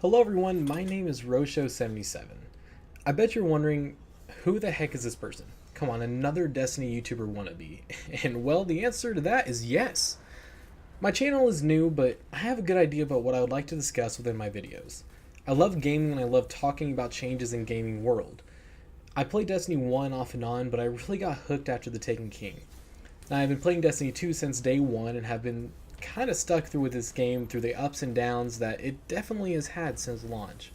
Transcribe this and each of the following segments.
Hello everyone, my name is Rosho77. I bet you're wondering, who the heck is this person? Come on, another Destiny YouTuber wannabe. And well, the answer to that is yes. My channel is new, but I have a good idea about what I would like to discuss within my videos. I love gaming and I love talking about changes in gaming world. I played Destiny 1 off and on, but I really got hooked after the Taken King. Now, I've been playing Destiny 2 since day one and have been kind of stuck through with this game through the ups and downs that it definitely has had since launch.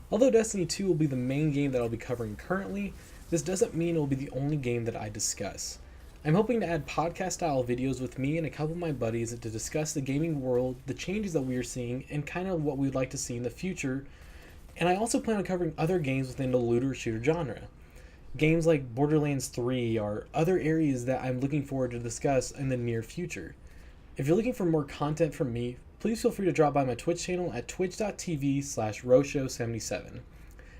Although Destiny 2 will be the main game that I'll be covering currently, this doesn't mean it will be the only game that I discuss. I'm hoping to add podcast style videos with me and a couple of my buddies to discuss the gaming world, the changes that we are seeing, and kind of what we'd like to see in the future. And I also plan on covering other games within the looter shooter genre. Games like Borderlands 3 are other areas that I'm looking forward to discuss in the near future. If you're looking for more content from me, please feel free to drop by my Twitch channel at twitch.tv/Rosho77.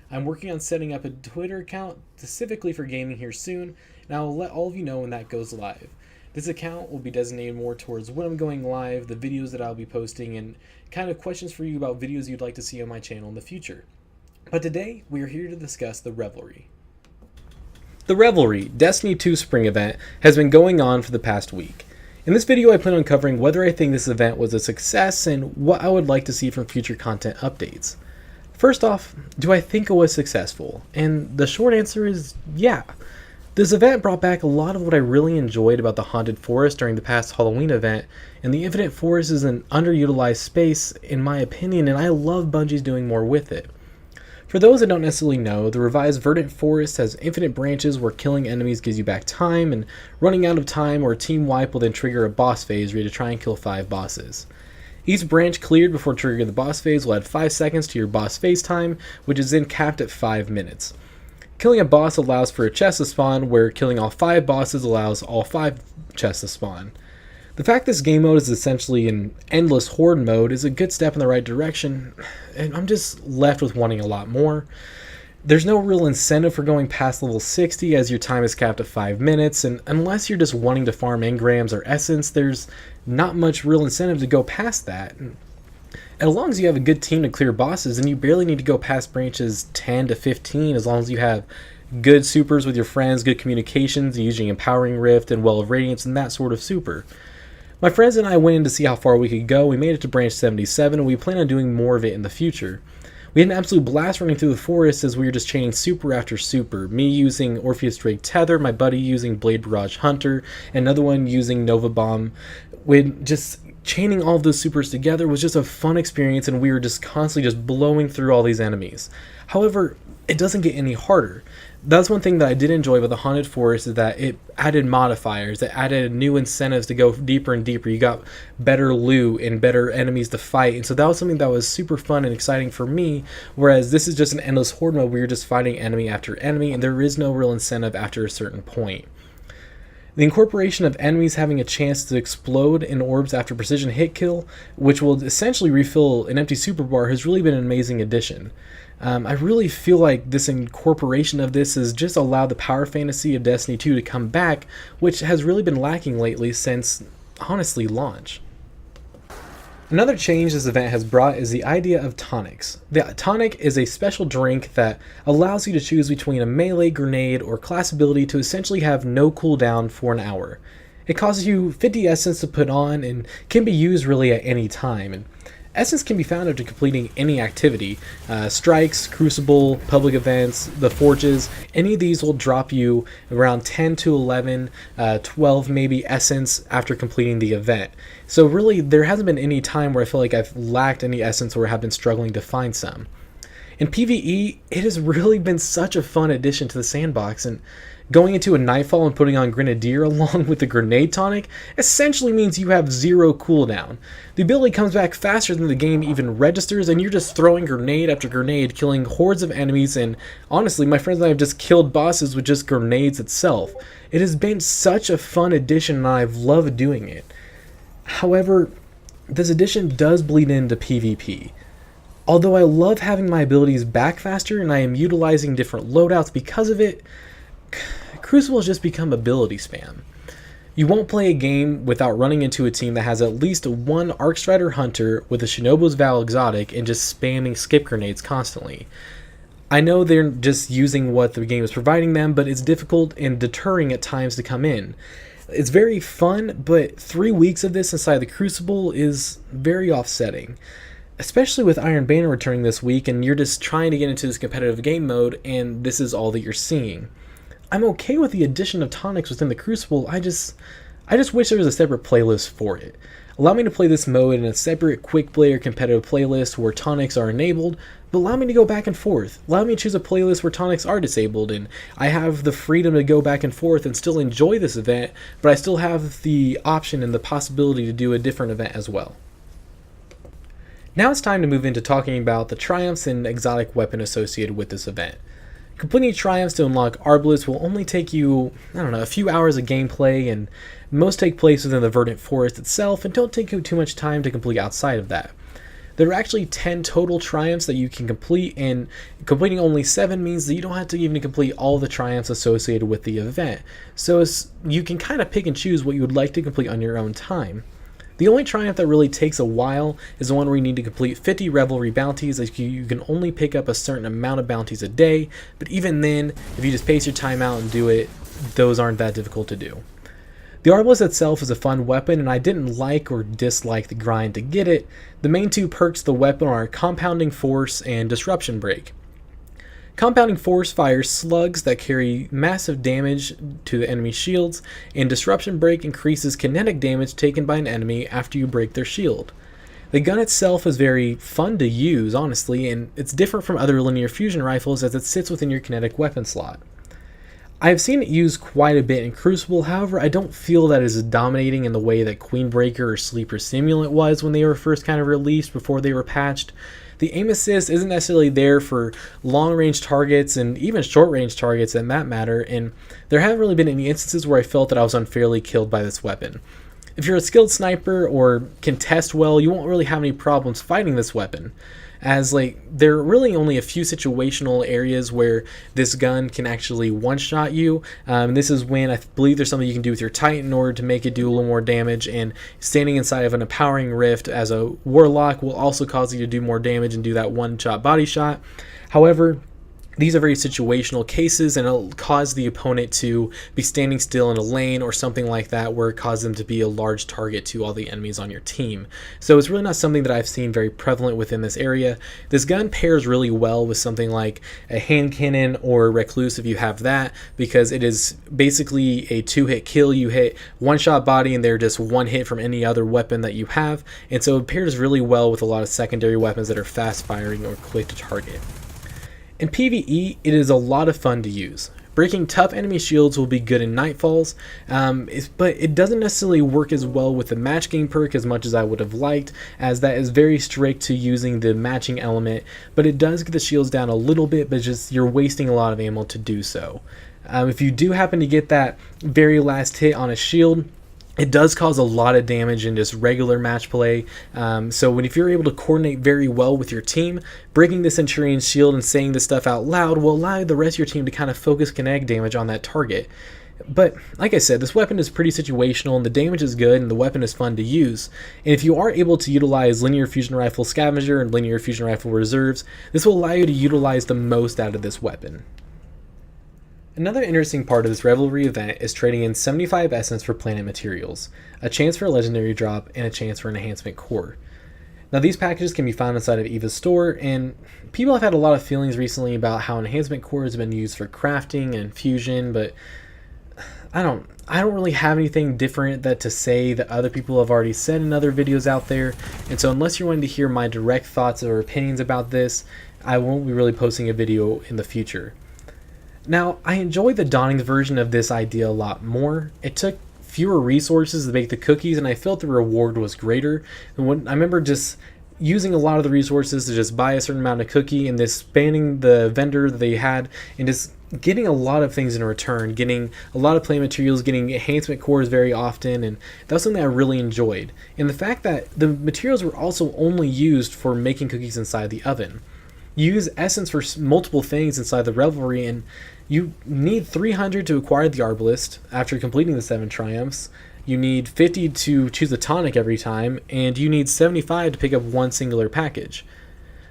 I'm working on setting up a Twitter account specifically for gaming here soon, and I will let all of you know when that goes live. This account will be designated more towards when I'm going live, the videos that I'll be posting, and kind of questions for you about videos you'd like to see on my channel in the future. But today, we are here to discuss the Revelry. The Revelry Destiny 2 Spring event has been going on for the past week. In this video, I plan on covering whether I think this event was a success and what I would like to see from future content updates. First off, do I think it was successful? And the short answer is yeah. This event brought back a lot of what I really enjoyed about the Haunted Forest during the past Halloween event, and the Infinite Forest is an underutilized space in my opinion, and I love Bungie's doing more with it. For those that don't necessarily know, the revised Verdant Forest has infinite branches where killing enemies gives you back time, and running out of time or a team wipe will then trigger a boss phase where you have to try and kill 5 bosses. Each branch cleared before triggering the boss phase will add 5 seconds to your boss phase time, which is then capped at 5 minutes. Killing a boss allows for a chest to spawn, where killing all 5 bosses allows all 5 chests to spawn. The fact this game mode is essentially an endless horde mode is a good step in the right direction, and I'm just left with wanting a lot more. There's no real incentive for going past level 60 as your time is capped at 5 minutes, and unless you're just wanting to farm engrams or essence, there's not much real incentive to go past that. And as long as you have a good team to clear bosses, then you barely need to go past branches 10 to 15 as long as you have good supers with your friends, good communications, using Empowering Rift and Well of Radiance and that sort of super. My friends and I went in to see how far we could go. We made it to branch 77 and we plan on doing more of it in the future. We had an absolute blast running through the forest as we were just chaining super after super. Me using Orpheus Drake Tether, my buddy using Blade Barrage Hunter, and another one using Nova Bomb. When just chaining all of those supers together was just a fun experience, and we were just constantly just blowing through all these enemies. However, it doesn't get any harder. That's one thing that I did enjoy about the Haunted Forest, is that it added modifiers, it added new incentives to go deeper and deeper. You got better loot and better enemies to fight, and so that was something that was super fun and exciting for me, whereas this is just an endless horde mode where you're just fighting enemy after enemy, and there is no real incentive after a certain point. The incorporation of enemies having a chance to explode in orbs after precision hit kill, which will essentially refill an empty super bar, has really been an amazing addition. I really feel like this incorporation of this has just allowed the power fantasy of Destiny 2 to come back, which has really been lacking lately since, honestly, launch. Another change this event has brought is the idea of tonics. The tonic is a special drink that allows you to choose between a melee, grenade, or class ability to essentially have no cooldown for an hour. It costs you 50 essence to put on and can be used really at any time. And essence can be found after completing any activity. Strikes, Crucible, public events, the forges, any of these will drop you around 10 to 11, 12 maybe essence after completing the event. So really, there hasn't been any time where I feel like I've lacked any essence or have been struggling to find some. In PvE, it has really been such a fun addition to the sandbox, and going into a Nightfall and putting on Grenadier along with the Grenade Tonic essentially means you have 0 cooldown. The ability comes back faster than the game even registers, and you're just throwing grenade after grenade, killing hordes of enemies, and honestly, my friends and I have just killed bosses with just grenades itself. It has been such a fun addition, and I've loved doing it. However, this addition does bleed into PvP. Although I love having my abilities back faster and I am utilizing different loadouts because of it, Crucible has just become ability spam. You won't play a game without running into a team that has at least one Arcstrider Hunter with a Shinobu's Vow exotic and just spamming skip grenades constantly. I know they're just using what the game is providing them, but it's difficult and deterring at times to come in. It's very fun, but 3 weeks of this inside the Crucible is very offsetting. Especially with Iron Banner returning this week and you're just trying to get into this competitive game mode and this is all that you're seeing. I'm okay with the addition of tonics within the Crucible, I just wish there was a separate playlist for it. Allow me to play this mode in a separate quick play or competitive playlist where tonics are enabled, but allow me to go back and forth. Allow me to choose a playlist where tonics are disabled, and I have the freedom to go back and forth and still enjoy this event, but I still have the option and the possibility to do a different event as well. Now it's time to move into talking about the triumphs and exotic weapon associated with this event. Completing triumphs to unlock Arbalest will only take you, a few hours of gameplay, and most take place within the Verdant Forest itself and don't take you too much time to complete outside of that. There are actually 10 total triumphs that you can complete, and completing only 7 means that you don't have to even complete all the triumphs associated with the event, so you can kind of pick and choose what you would like to complete on your own time. The only triumph that really takes a while is the one where you need to complete 50 Revelry bounties, as you can only pick up a certain amount of bounties a day, but even then, if you just pace your time out and do it, those aren't that difficult to do. The Arbalest itself is a fun weapon, and I didn't like or dislike the grind to get it. The main 2 perks of the weapon are Compounding Force and Disruption Break. Compounding Force fires slugs that carry massive damage to the enemy shields, and Disruption Break increases kinetic damage taken by an enemy after you break their shield. The gun itself is very fun to use, honestly, and it's different from other linear fusion rifles as it sits within your kinetic weapon slot. I've seen it used quite a bit in Crucible, however I don't feel that it is dominating in the way that Queenbreaker or Sleeper Simulant was when they were first kind of released before they were patched. The aim assist isn't necessarily there for long-range targets and even short-range targets in that matter, and there haven't really been any instances where I felt that I was unfairly killed by this weapon. If you're a skilled sniper or can test well, you won't really have any problems fighting this weapon, as there are really only a few situational areas where this gun can actually one-shot you. This is when I believe there's something you can do with your Titan in order to make it do a little more damage, and standing inside of an empowering rift as a warlock will also cause you to do more damage and do that one-shot body shot. However, these are very situational cases, and it'll cause the opponent to be standing still in a lane or something like that where it causes them to be a large target to all the enemies on your team. So it's really not something that I've seen very prevalent within this area. This gun pairs really well with something like a hand cannon or Recluse if you have that, because it is basically a 2-hit kill. You hit one-shot body and they're just one hit from any other weapon that you have, and so it pairs really well with a lot of secondary weapons that are fast firing or quick to target. In PvE, it is a lot of fun to use. Breaking tough enemy shields will be good in Nightfalls, but it doesn't necessarily work as well with the match game perk as much as I would have liked, as that is very strict to using the matching element, but it does get the shields down a little bit, but just you're wasting a lot of ammo to do so. If you do happen to get that very last hit on a shield, it does cause a lot of damage in just regular match play, so if you're able to coordinate very well with your team, breaking the Centurion's shield and saying this stuff out loud will allow the rest of your team to kind of focus kinetic damage on that target. But like I said, this weapon is pretty situational and the damage is good and the weapon is fun to use. And if you are able to utilize Linear Fusion Rifle Scavenger and Linear Fusion Rifle Reserves, this will allow you to utilize the most out of this weapon. Another interesting part of this Revelry event is trading in 75 Essence for Planet Materials, a chance for a Legendary drop, and a chance for an Enhancement Core. Now these packages can be found inside of Eva's store, and people have had a lot of feelings recently about how Enhancement Core has been used for crafting and fusion, but I don't really have anything different to say that other people have already said in other videos out there, and so unless you're wanting to hear my direct thoughts or opinions about this, I won't be really posting a video in the future. Now, I enjoy the Dawning's version of this idea a lot more. It took fewer resources to make the cookies, and I felt the reward was greater. And I remember just using a lot of the resources to just buy a certain amount of cookie and just spanning the vendor that they had and just getting a lot of things in return, getting a lot of play materials, getting enhancement cores very often, and that was something I really enjoyed. And the fact that the materials were also only used for making cookies inside the oven. You use essence for multiple things inside the Revelry, and You need 300 to acquire the Arbalist after completing the 7 triumphs. You need 50 to choose a tonic every time, and you need 75 to pick up one singular package.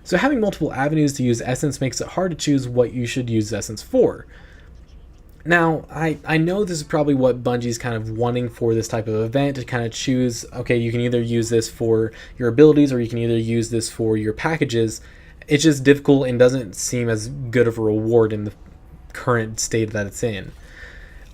So having multiple avenues to use Essence makes it hard to choose what you should use Essence for. Now, I know this is probably what Bungie's kind of wanting for this type of event, to kind of choose, okay, you can either use this for your abilities or you can either use this for your packages. It's just difficult and doesn't seem as good of a reward in the current state that it's in.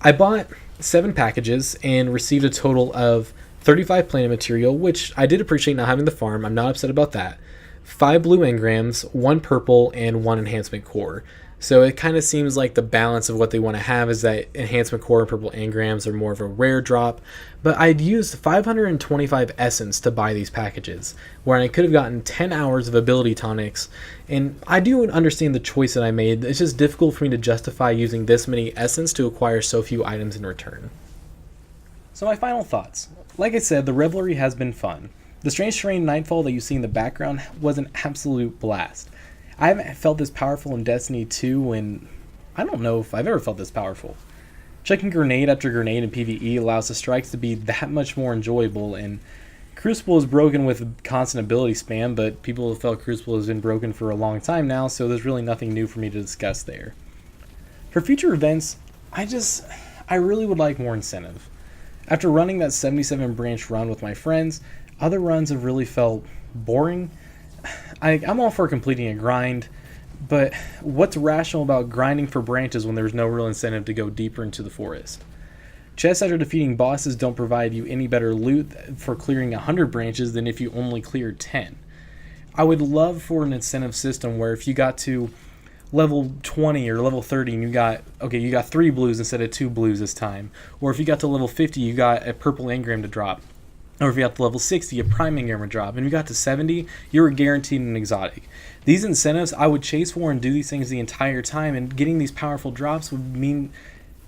I bought 7 packages and received a total of 35 planet material, which I did appreciate not having the farm. I'm not upset about that. 5 blue engrams, 1 purple, and 1 enhancement core. So it kind of seems like the balance of what they want to have is that enhancement core and purple engrams are more of a rare drop. But I'd used 525 essence to buy these packages, where I could have gotten 10 hours of ability tonics. And I do understand the choice that I made. It's just difficult for me to justify using this many essence to acquire so few items in return. So my final thoughts. Like I said, the Revelry has been fun. The Strange Terrain Nightfall that you see in the background was an absolute blast. I haven't felt this powerful in Destiny 2, and I don't know if I've ever felt this powerful. Checking grenade after grenade in PvE allows the strikes to be that much more enjoyable, and Crucible is broken with constant ability spam, but people have felt Crucible has been broken for a long time now, so there's really nothing new for me to discuss there. For future events, I really would like more incentive. After running that 77 branch run with my friends, other runs have really felt boring. I'm all for completing a grind, but what's rational about grinding for branches when there's no real incentive to go deeper into the forest? Chests after defeating bosses don't provide you any better loot for clearing 100 branches than if you only cleared 10. I would love for an incentive system where if you got to level 20 or level 30 and you got 3 blues instead of 2 blues this time, or if you got to level 50 you got a purple engram to drop, or if you got to level 60, a prime engram would drop. And if you got to 70, you were guaranteed an exotic. These incentives I would chase for and do these things the entire time, and getting these powerful drops would mean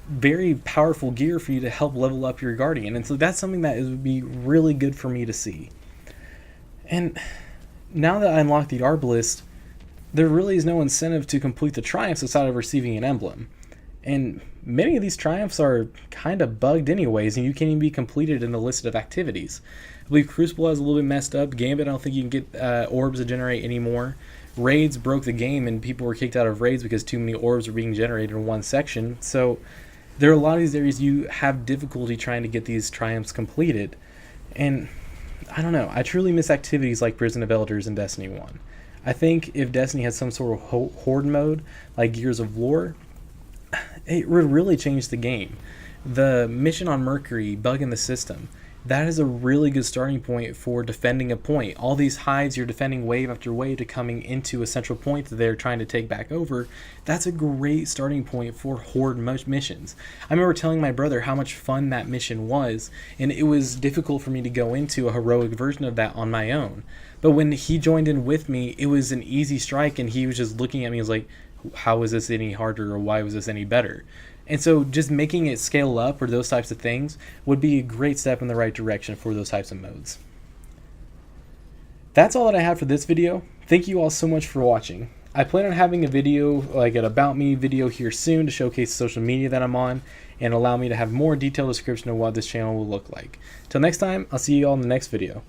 very powerful gear for you to help level up your Guardian. And so that's something that would be really good for me to see. And now that I unlocked the Arbalist, there really is no incentive to complete the triumphs outside of receiving an emblem. And many of these triumphs are kind of bugged anyways, and you can't even be completed in the list of activities. I believe Crucible is a little bit messed up. Gambit, I don't think you can get orbs to generate anymore. Raids broke the game, and people were kicked out of raids because too many orbs were being generated in one section. So there are a lot of these areas you have difficulty trying to get these triumphs completed. And I don't know, I truly miss activities like Prison of Elders in Destiny 1. I think if Destiny had some sort of horde mode, like Gears of War, it would really change the game. The mission on Mercury, bugging the system, that is a really good starting point for defending a point. All these hides, you're defending wave after wave to coming into a central point that they're trying to take back over. That's a great starting point for horde missions. I remember telling my brother how much fun that mission was, and it was difficult for me to go into a heroic version of that on my own. But when he joined in with me, it was an easy strike, and he was just looking at me and was like, how was this any harder, or why was this any better? And so just making it scale up or those types of things would be a great step in the right direction for those types of modes. That's all that I have for this video. Thank you all so much for watching. I plan on having a video, like an About Me video here soon, to showcase the social media that I'm on and allow me to have more detailed description of what this channel will look like. Till next time, I'll see you all in the next video.